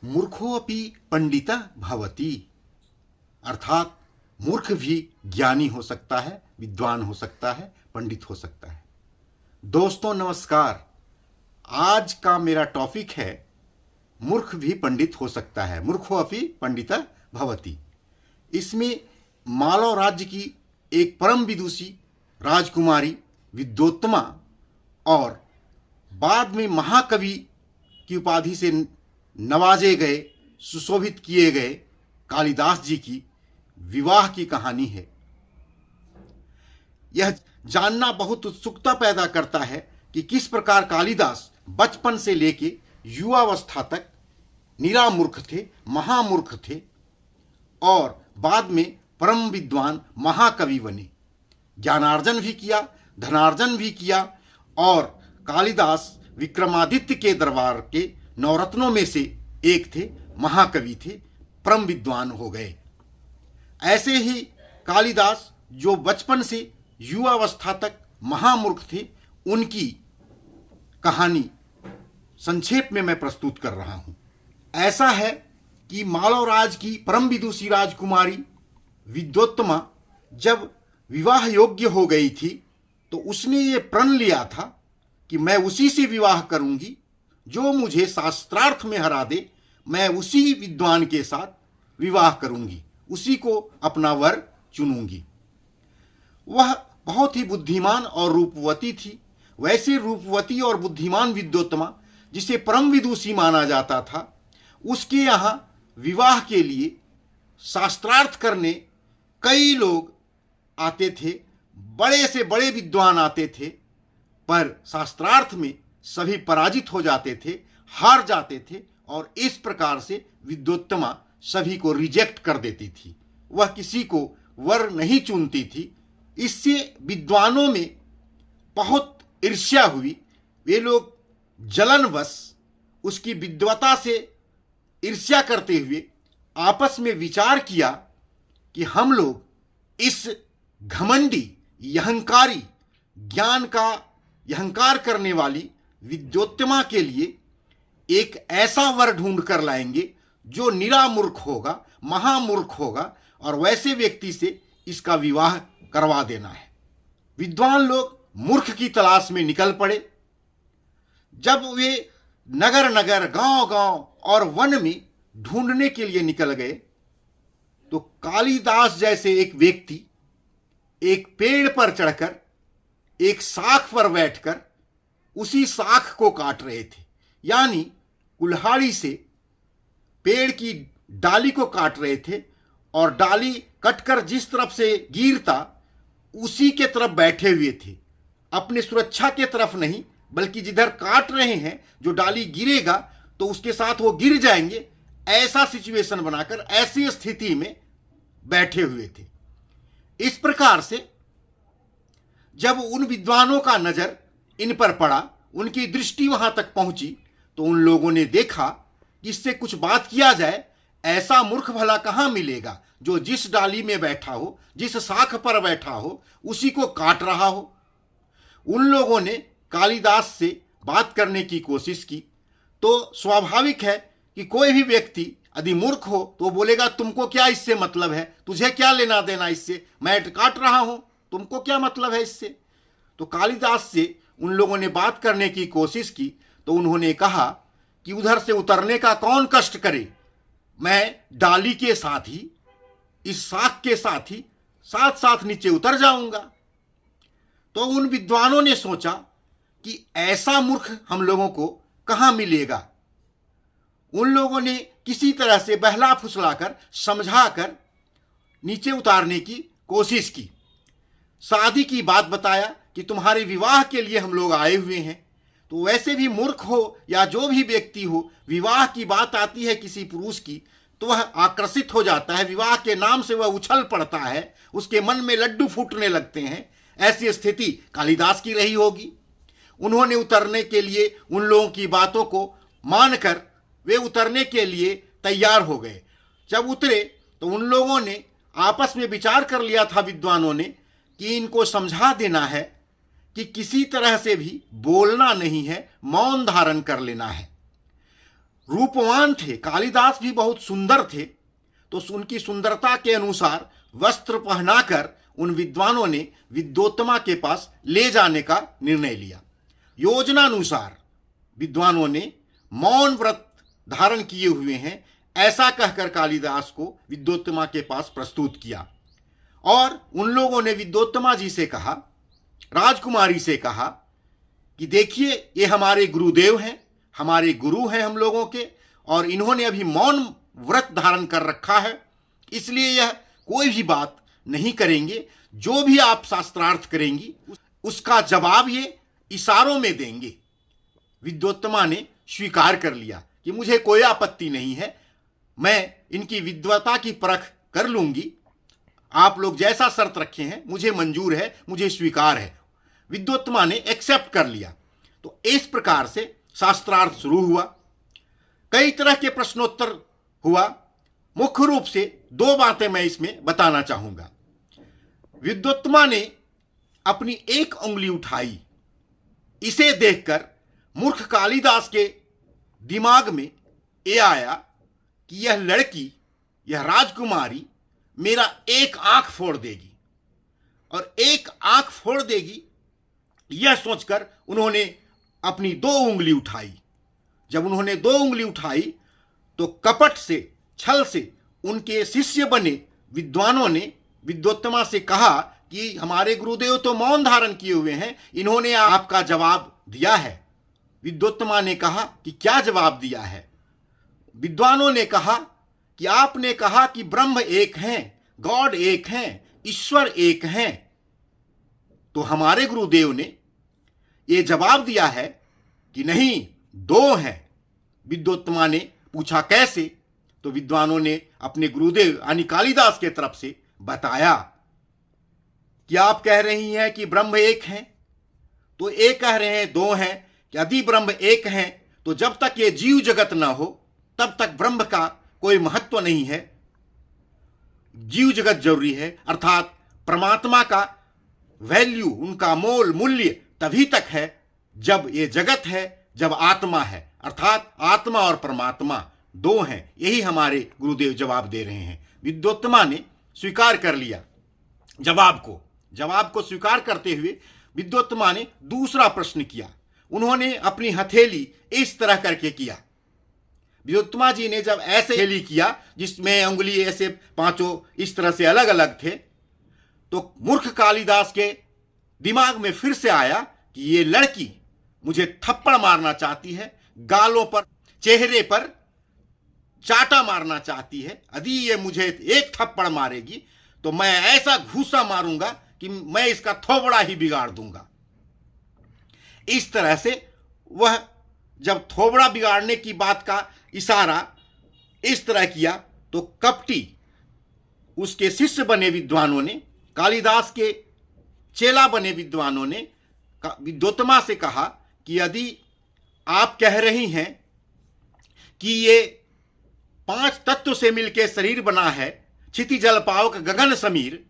मूर्खोऽपि पंडितः भवति, अर्थात मूर्ख भी ज्ञानी हो सकता है, विद्वान हो सकता है, पंडित हो सकता है। दोस्तों नमस्कार, आज का मेरा टॉपिक है मूर्ख भी पंडित हो सकता है, मूर्खोऽपि पंडितः भवति। इसमें मालव राज्य की एक परम विदुषी राजकुमारी विद्योत्तमा और बाद में महाकवि की उपाधि से नवाजे गए, सुशोभित किए गए कालिदास जी की विवाह की कहानी है। यह जानना बहुत उत्सुकता पैदा करता है कि किस प्रकार कालिदास बचपन से लेके युवावस्था तक निरामूर्ख थे, महामूर्ख थे और बाद में परम विद्वान महाकवि बने। ज्ञानार्जन भी किया, धनार्जन भी किया और कालिदास विक्रमादित्य के दरबार के नवरत्नों में से एक थे, महाकवि थे, परम विद्वान हो गए। ऐसे ही कालिदास जो बचपन से युवावस्था तक महामूर्ख थे, उनकी कहानी संक्षेप में मैं प्रस्तुत कर रहा हूं। ऐसा है कि मालव राज की परम विदुषी राजकुमारी विद्योत्तमा जब विवाह योग्य हो गई थी तो उसने ये प्रण लिया था कि मैं उसी से विवाह करूंगी जो मुझे शास्त्रार्थ में हरा दे। मैं उसी विद्वान के साथ विवाह करूंगी, उसी को अपना वर चुनूंगी। वह बहुत ही बुद्धिमान और रूपवती थी। वैसे रूपवती और बुद्धिमान विद्योत्तमा, जिसे परम विदुषी माना जाता था, उसके यहाँ विवाह के लिए शास्त्रार्थ करने कई लोग आते थे, बड़े से बड़े विद्वान आते थे, पर शास्त्रार्थ में सभी पराजित हो जाते थे, हार जाते थे और इस प्रकार से विद्योत्तमा सभी को रिजेक्ट कर देती थी। वह किसी को वर नहीं चुनती थी। इससे विद्वानों में बहुत ईर्ष्या हुई। वे लोग जलनवश उसकी विद्वता से ईर्ष्या करते हुए आपस में विचार किया कि हम लोग इस घमंडी, अहंकारी, ज्ञान का अहंकार करने वाली विद्योत्तमा के लिए एक ऐसा वर ढूंढ कर लाएंगे जो निरामूर्ख होगा, महामूर्ख होगा और वैसे व्यक्ति से इसका विवाह करवा देना है। विद्वान लोग मूर्ख की तलाश में निकल पड़े। जब वे नगर नगर, गांव गांव और वन में ढूंढने के लिए निकल गए तो कालिदास जैसे एक व्यक्ति एक पेड़ पर चढ़कर, एक शाख पर बैठकर उसी शाख को काट रहे थे। यानी कुल्हाड़ी से पेड़ की डाली को काट रहे थे और डाली कटकर जिस तरफ से गिरता उसी के तरफ बैठे हुए थे। अपने सुरक्षा के तरफ नहीं, बल्कि जिधर काट रहे हैं, जो डाली गिरेगा तो उसके साथ वो गिर जाएंगे, ऐसा सिचुएशन बनाकर ऐसी स्थिति में बैठे हुए थे। इस प्रकार से जब उन विद्वानों का नजर इन पर पड़ा, उनकी दृष्टि वहां तक पहुंची, तो उन लोगों ने देखा कि इससे कुछ बात किया जाए। ऐसा मूर्ख भला कहां मिलेगा जो जिस डाली में बैठा हो, जिस शाख पर बैठा हो, उसी को काट रहा हो। उन लोगों ने कालिदास से बात करने की कोशिश की। तो स्वाभाविक है कि कोई भी व्यक्ति यदि मूर्ख हो तो बोलेगा तुमको क्या इससे मतलब है, तुझे क्या लेना देना इससे, मैं काट रहा हूं, तुमको क्या मतलब है इससे। तो कालिदास से उन लोगों ने बात करने की कोशिश की तो उन्होंने कहा कि उधर से उतरने का कौन कष्ट करे, मैं डाली के साथ ही, इस शाख के साथ ही साथ साथ नीचे उतर जाऊंगा। तो उन विद्वानों ने सोचा कि ऐसा मूर्ख हम लोगों को कहां मिलेगा। उन लोगों ने किसी तरह से बहला फुसलाकर, समझाकर नीचे उतारने की कोशिश की। शादी की बात बताया कि तुम्हारे विवाह के लिए हम लोग आए हुए हैं। तो वैसे भी मूर्ख हो या जो भी व्यक्ति हो, विवाह की बात आती है किसी पुरुष की तो वह आकर्षित हो जाता है, विवाह के नाम से वह उछल पड़ता है, उसके मन में लड्डू फूटने लगते हैं। ऐसी स्थिति कालिदास की रही होगी। उन्होंने उतरने के लिए उन लोगों की बातों को मानकर वे उतरने के लिए तैयार हो गए। जब उतरे तो उन लोगों ने आपस में विचार कर लिया था, विद्वानों ने, कि इनको समझा देना है कि किसी तरह से भी बोलना नहीं है, मौन धारण कर लेना है। रूपवान थे, कालिदास भी बहुत सुंदर थे, तो उनकी सुंदरता के अनुसार वस्त्र पहनाकर उन विद्वानों ने विद्योत्तमा के पास ले जाने का निर्णय लिया। योजनानुसार विद्वानों ने मौन व्रत धारण किए हुए हैं ऐसा कहकर कालिदास को विद्योत्तमा के पास प्रस्तुत किया, और उन लोगों ने विद्योत्तमा जी से कहा, राजकुमारी से कहा कि देखिए ये हमारे गुरुदेव हैं, हमारे गुरु हैं हम लोगों के, और इन्होंने अभी मौन व्रत धारण कर रखा है, इसलिए यह कोई भी बात नहीं करेंगे, जो भी आप शास्त्रार्थ करेंगी उसका जवाब ये इशारों में देंगे। विद्योत्तमा ने स्वीकार कर लिया कि मुझे कोई आपत्ति नहीं है, मैं इनकी विद्वता की परख कर लूंगी, आप लोग जैसा शर्त रखे हैं मुझे मंजूर है, मुझे स्वीकार है। विद्योत्तमा ने एक्सेप्ट कर लिया। तो इस प्रकार से शास्त्रार्थ शुरू हुआ। कई तरह के प्रश्नोत्तर हुआ। मुख्य रूप से दो बातें मैं इसमें बताना चाहूंगा। विद्योत्तमा ने अपनी एक उंगली उठाई, इसे देखकर मूर्ख कालिदास के दिमाग में ये आया कि यह लड़की, यह राजकुमारी मेरा एक आंख फोड़ देगी, और एक आंख फोड़ देगी यह सोचकर उन्होंने अपनी दो उंगली उठाई। जब उन्होंने दो उंगली उठाई तो कपट से, छल से उनके शिष्य बने विद्वानों ने विद्योत्तमा से कहा कि हमारे गुरुदेव तो मौन धारण किए हुए हैं, इन्होंने आपका जवाब दिया है। विद्योत्तमा ने कहा कि क्या जवाब दिया है? विद्वानों ने कहा कि आपने कहा कि ब्रह्म एक हैं, गॉड एक हैं, ईश्वर एक हैं। तो हमारे गुरुदेव ने ये जवाब दिया है कि नहीं, दो हैं। विद्योत्तमा ने पूछा कैसे? तो विद्वानों ने अपने गुरुदेव यानी कालिदास के तरफ से बताया कि आप कह रही हैं कि ब्रह्म एक हैं, तो ये कह रहे हैं दो हैं। यदि ब्रह्म एक हैं तो जब तक ये जीव जगत ना हो तब तक ब्रह्म का कोई महत्व नहीं है, जीव जगत जरूरी है। अर्थात परमात्मा का वैल्यू, उनका मोल मूल्य तभी तक है जब ये जगत है, जब आत्मा है। अर्थात आत्मा और परमात्मा दो हैं। यही हमारे गुरुदेव जवाब दे रहे हैं। विद्योत्तमा ने स्वीकार कर लिया जवाब को स्वीकार करते हुए विद्योत्तमा ने दूसरा प्रश्न किया। उन्होंने अपनी हथेली इस तरह करके किया। विद्योत्तमा जी ने जब ऐसे हथेली किया जिसमें उंगली ऐसे पांचों इस तरह से अलग अलग थे, तो मूर्ख कालिदास के दिमाग में फिर से आया कि ये लड़की मुझे थप्पड़ मारना चाहती है, गालों पर, चेहरे पर चाटा मारना चाहती है। यदि ये मुझे एक थप्पड़ मारेगी तो मैं ऐसा घूसा मारूंगा कि मैं इसका थोबड़ा ही बिगाड़ दूंगा। इस तरह से वह जब थोबड़ा बिगाड़ने की बात का इशारा इस तरह किया तो कपटी उसके शिष्य बने विद्वानों ने, कालिदास के चेला बने विद्वानों ने विद्योत्तमा से कहा कि यदि आप कह रही हैं कि ये पांच तत्व से मिलकर शरीर बना है, क्षिति जल पावक गगन समीर,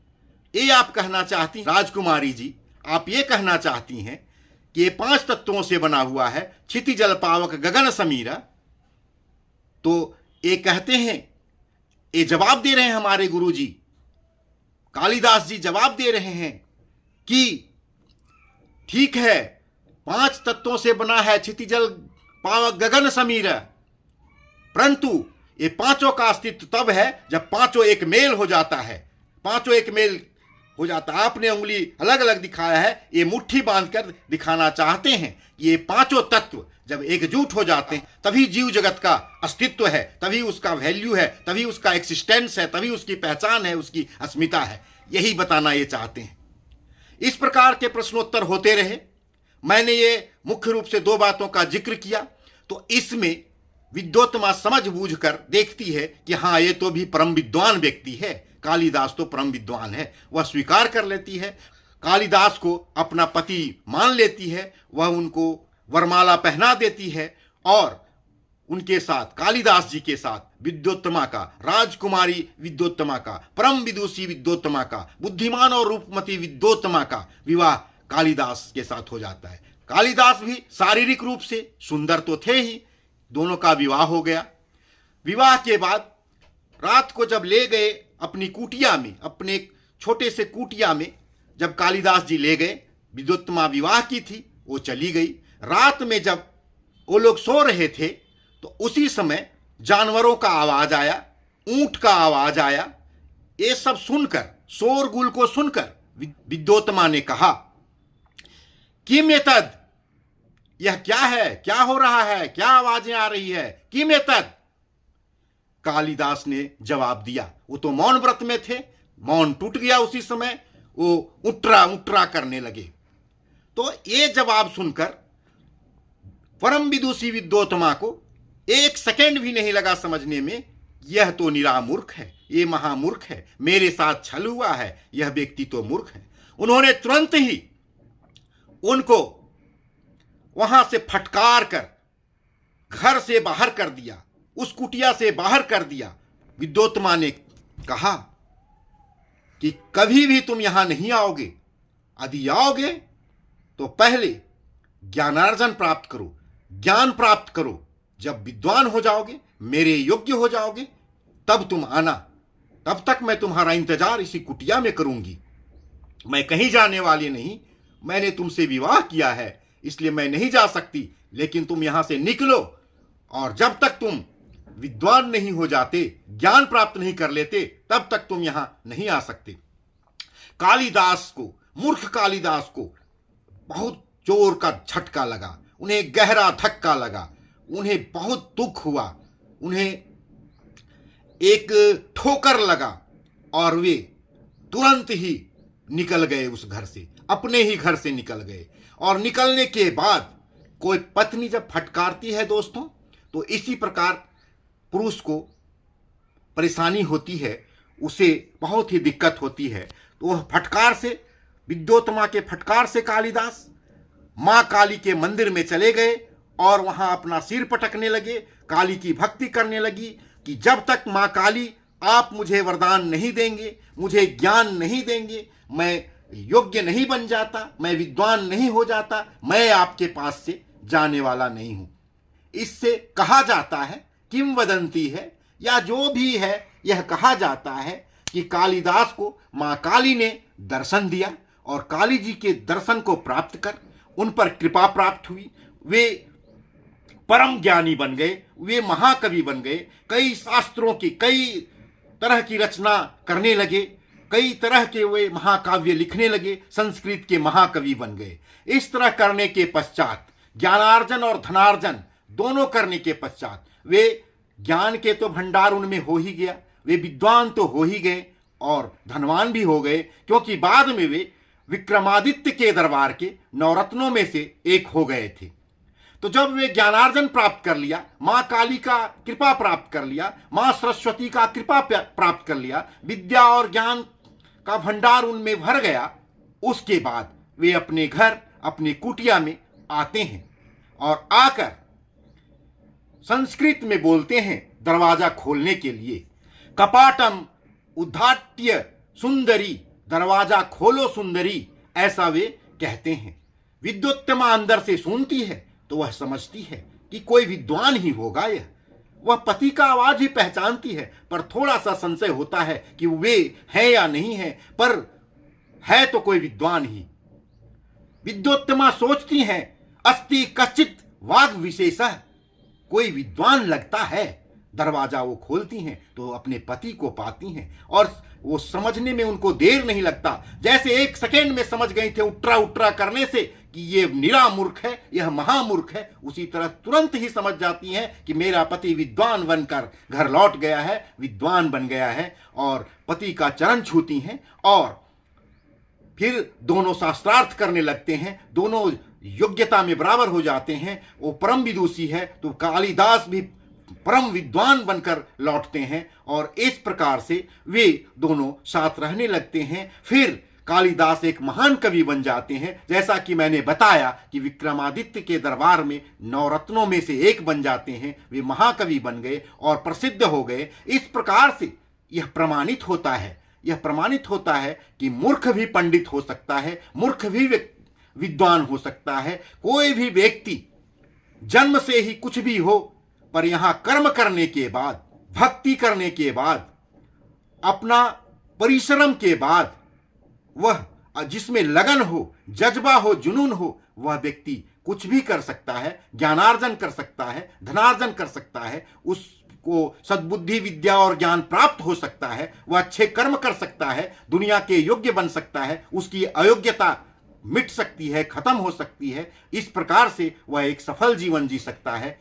ये आप कहना चाहती राजकुमारी जी, आप ये कहना चाहती हैं कि ये पांच तत्वों से बना हुआ है, क्षिति जल पावक गगन समीर। तो ये कहते हैं, ये जवाब दे रहे हैं हमारे गुरु जी, कालिदास जी जवाब दे रहे हैं कि ठीक है, पांच तत्वों से बना है क्षिति जल पावक गगन समीर, परंतु ये पांचों का अस्तित्व तब है जब पांचों एक मेल हो जाता है। पांचों एक मेल हो जाता है। आपने उंगली अलग अलग दिखाया है, ये मुट्ठी बांधकर दिखाना चाहते हैं कि ये पांचों तत्व जब एकजुट हो जाते हैं तभी जीव जगत का अस्तित्व है, तभी उसका वैल्यू है, तभी उसका एक्सिस्टेंस है, तभी उसकी पहचान है, उसकी अस्मिता है। यही बताना ये चाहते हैं। इस प्रकार के प्रश्नोत्तर होते रहे। मैंने ये मुख्य रूप से दो बातों का जिक्र किया। तो इसमें विद्योत्तमा समझ बूझ कर देखती है कि हाँ, ये तो भी परम विद्वान व्यक्ति है, कालिदास तो परम विद्वान है। वह स्वीकार कर लेती है, कालिदास को अपना पति मान लेती है, वह उनको वरमाला पहना देती है और उनके साथ, कालिदास जी के साथ विद्योत्तमा का, राजकुमारी विद्योत्तमा का, परम विदुषी विद्योत्तमा का, बुद्धिमान और रूपमती विद्योत्तमा का विवाह कालिदास के साथ हो जाता है। कालिदास भी शारीरिक रूप से सुंदर तो थे ही, दोनों का विवाह हो गया। विवाह के बाद रात को जब ले गए अपनी कुटिया में, अपने छोटे से कुटिया में जब कालिदास जी ले गए, विद्योत्तमा विवाह की थी, वो चली गई। रात में जब वो लोग सो रहे थे तो उसी समय जानवरों का आवाज आया, ऊंट का आवाज आया। ये सब सुनकर, शोरगुल को सुनकर विद्योत्तमा ने कहा, किम एतद, यह क्या है, क्या हो रहा है, क्या आवाजें आ रही है, किम एतद। कालिदास ने जवाब दिया, वो तो मौन व्रत में थे, मौन टूट गया उसी समय, वो उट्रा उट्रा करने लगे। तो ये जवाब सुनकर परम विदुषी विद्योत्तमा को एक सेकंड भी नहीं लगा समझने में, यह तो निरामूर्ख है, ये महामूर्ख है, मेरे साथ छल हुआ है, यह व्यक्ति तो मूर्ख है। उन्होंने तुरंत ही उनको वहां से फटकार कर घर से बाहर कर दिया, उस कुटिया से बाहर कर दिया। विद्योत्तमा ने कहा कि कभी भी तुम यहां नहीं आओगे, यदि आओगे तो पहले ज्ञानार्जन प्राप्त करो, ज्ञान प्राप्त करो। जब विद्वान हो जाओगे, मेरे योग्य हो जाओगे, तब तुम आना। तब तक मैं तुम्हारा इंतजार इसी कुटिया में करूंगी। मैं कहीं जाने वाली नहीं, मैंने तुमसे विवाह किया है इसलिए मैं नहीं जा सकती, लेकिन तुम यहां से निकलो, और जब तक तुम विद्वान नहीं हो जाते, ज्ञान प्राप्त नहीं कर लेते, तब तक तुम यहां नहीं आ सकते। कालिदास को, मूर्ख कालिदास को बहुत जोर का झटका लगा, उन्हें गहरा धक्का लगा, उन्हें बहुत दुख हुआ, उन्हें एक ठोकर लगा, और वे तुरंत ही निकल गए उस घर से, अपने ही घर से निकल गए। और निकलने के बाद कोई पत्नी जब फटकारती है दोस्तों, तो इसी प्रकार पुरुष को परेशानी होती है, उसे बहुत ही दिक्कत होती है। तो वह फटकार से, विद्योत्तमा के फटकार से कालिदास माँ काली के मंदिर में चले गए और वहां अपना सिर पटकने लगे, काली की भक्ति करने लगी कि जब तक माँ काली आप मुझे वरदान नहीं देंगे, मुझे ज्ञान नहीं देंगे, मैं योग्य नहीं बन जाता, मैं विद्वान नहीं हो जाता, मैं आपके पास से जाने वाला नहीं हूं। इससे कहा जाता है, किंवदंती है या जो भी है, यह कहा जाता है कि कालिदास को माँ काली ने दर्शन दिया और काली जी के दर्शन को प्राप्त कर उन पर कृपा प्राप्त हुई। वे परम ज्ञानी बन गए, वे महाकवि बन गए, कई शास्त्रों की, कई तरह की रचना करने लगे, कई तरह के वे महाकाव्य लिखने लगे, संस्कृत के महाकवि बन गए। इस तरह करने के पश्चात, ज्ञानार्जन और धनार्जन दोनों करने के पश्चात, वे ज्ञान के तो भंडार उनमें हो ही गया, वे विद्वान तो हो ही गए और धनवान भी हो गए, क्योंकि बाद में वे विक्रमादित्य के दरबार के नवरत्नों में से एक हो गए थे। तो जब वे ज्ञानार्जन प्राप्त कर लिया, माँ काली का कृपा प्राप्त कर लिया, माँ सरस्वती का कृपा प्राप्त कर लिया, विद्या और ज्ञान का भंडार उनमें भर गया, उसके बाद वे अपने घर, अपनी कुटिया में आते हैं और आकर संस्कृत में बोलते हैं दरवाजा खोलने के लिए, कपाटम उद्घाट्य सुंदरी, दरवाजा खोलो सुंदरी, ऐसा वे कहते हैं। विद्योत्तमा अंदर से सुनती है तो वह समझती है कि कोई विद्वान ही होगा यह। वह पति का आवाज ही पहचानती है, पर थोड़ा सा संशय होता है कि वे है या नहीं है, पर है तो कोई विद्वान ही। विद्योत्तमा सोचती हैं, अस्ति कश्चित वाग विशेषः, कोई विद्वान लगता है। दरवाजा वो खोलती हैं तो अपने पति को पाती हैं, और वो समझने में उनको देर नहीं लगता, जैसे एक सेकेंड में समझ गई थे उट्रा उट्रा करने से कि ये निरामूर्ख है, यह महामूर्ख है, उसी तरह तुरंत ही समझ जाती हैं कि मेरा पति विद्वान बनकर घर लौट गया है, विद्वान बन गया है, और पति का चरण छूती हैं और फिर दोनों शास्त्रार्थ करने लगते हैं, दोनों योग्यता में बराबर हो जाते हैं। वो परम विदुषी है तो कालिदास भी परम विद्वान बनकर लौटते हैं, और इस प्रकार से वे दोनों साथ रहने लगते हैं। फिर कालिदास एक महान कवि बन जाते हैं, जैसा कि मैंने बताया कि विक्रमादित्य के दरबार में नवरत्नों में से एक बन जाते हैं, वे महाकवि बन गए और प्रसिद्ध हो गए। इस प्रकार से यह प्रमाणित होता है, यह प्रमाणित होता है कि मूर्ख भी पंडित हो सकता है, मूर्ख भी विद्वान हो सकता है। कोई भी व्यक्ति जन्म से ही कुछ भी हो, पर यहां कर्म करने के बाद, भक्ति करने के बाद, अपना परिश्रम के बाद, वह जिसमें लगन हो, जज्बा हो, जुनून हो, वह व्यक्ति कुछ भी कर सकता है, ज्ञानार्जन कर सकता है, धनार्जन कर सकता है, उसको सद्बुद्धि, विद्या और ज्ञान प्राप्त हो सकता है, वह अच्छे कर्म कर सकता है, दुनिया के योग्य बन सकता है, उसकी अयोग्यता मिट सकती है, खत्म हो सकती है। इस प्रकार से वह एक सफल जीवन जी सकता है।